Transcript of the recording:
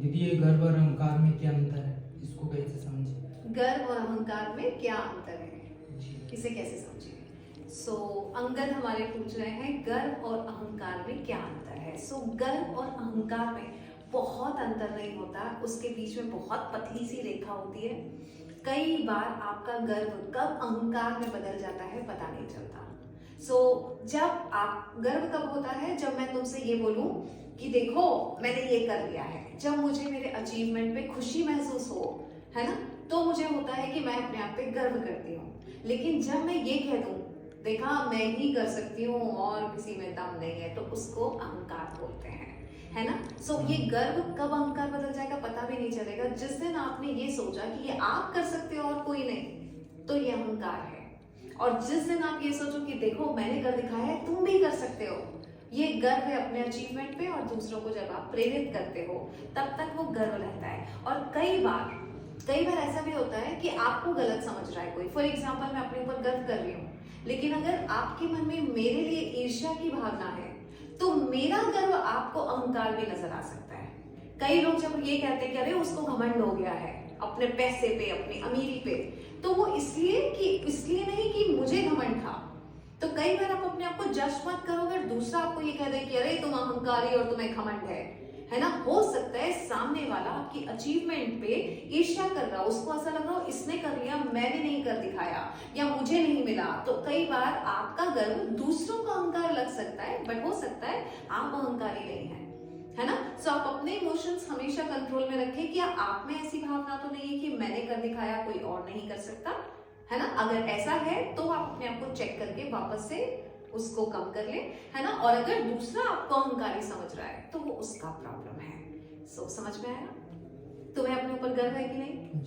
दीदी ये गर्व और अहंकार में क्या अंतर है, इसको कैसे समझे? गर्व और अहंकार में क्या अंतर है, जी। इसे कैसे समझेंगे? अंगद हमारे पूछ रहे हैं गर्व और अहंकार में क्या अंतर है। गर्व और अहंकार में बहुत अंतर नहीं होता, उसके बीच में बहुत पतली सी रेखा होती है। कई बार आपका गर्व कब अहंकार में बदल जाता है पता नहीं चलता। जब आप गर्व कब होता है, जब मैं तुमसे ये बोलूं कि देखो मैंने ये कर लिया है, जब मुझे मेरे अचीवमेंट पे खुशी महसूस हो, है ना, तो मुझे होता है कि मैं अपने आप पे गर्व करती हूँ। लेकिन जब मैं ये कह दूं देखा मैं ही कर सकती हूँ और किसी में दम नहीं है, तो उसको अहंकार बोलते हैं, है ना। ये गर्व कब अहंकार बदल जाएगा पता भी नहीं चलेगा। जिस दिन आपने ये सोचा कि ये आप कर सकते हो और कोई नहीं, तो ये अहंकार है। और जिस दिन आप ये सोचो कि देखो मैंने कर दिखाया है, तुम भी कर सकते हो, ये गर्व है अपने अचीवमेंट पे। और दूसरों को जब आप प्रेरित करते हो तब तक वो गर्व रहता है। और कई बार ऐसा भी होता है कि आपको गलत समझ रहा है कोई। फॉर एग्जाम्पल मैं अपने ऊपर गर्व कर रही हूँ, लेकिन अगर आपके मन में मेरे लिए ईर्ष्या की भावना है, तो मेरा गर्व आपको अहंकार भी नजर आ सकता है। कई लोग जब ये कहते हैं कि अरे उसको घमंड हो गया है अपने पैसे पे, अपनी अमीरी पे, तो वो इसलिए नहीं कि मुझे घमंड था। तो कई बार आप अपने आप को जज मत करो अगर दूसरा आपको ये कह दे कि अरे तुम अहंकारी और तुम्हें घमंड है ना। हो सकता है सामने वाला आपकी अचीवमेंट पे ईर्ष्या कर रहा हो, उसको ऐसा लग रहा हो इसने कर लिया मैंने नहीं कर दिखाया, या मुझे नहीं मिला। तो कई बार आपका गर्व दूसरों का अहंकार लग सकता है, बट हो सकता है आप अहंकारी नहीं है ना। आप अपने इमोशंस हमेशा कंट्रोल में रखें कि आप में ऐसी भावना तो नहीं है कि मैंने कर दिखाया कोई और नहीं कर सकता, है ना। अगर ऐसा है तो आप अपने आप को चेक करके वापस से उसको कम कर ले, है ना। और अगर दूसरा आपको अहंकारी समझ रहा है तो वो उसका प्रॉब्लम है। समझ में आया? तुम्हें अपने ऊपर गर्व है कि नहीं?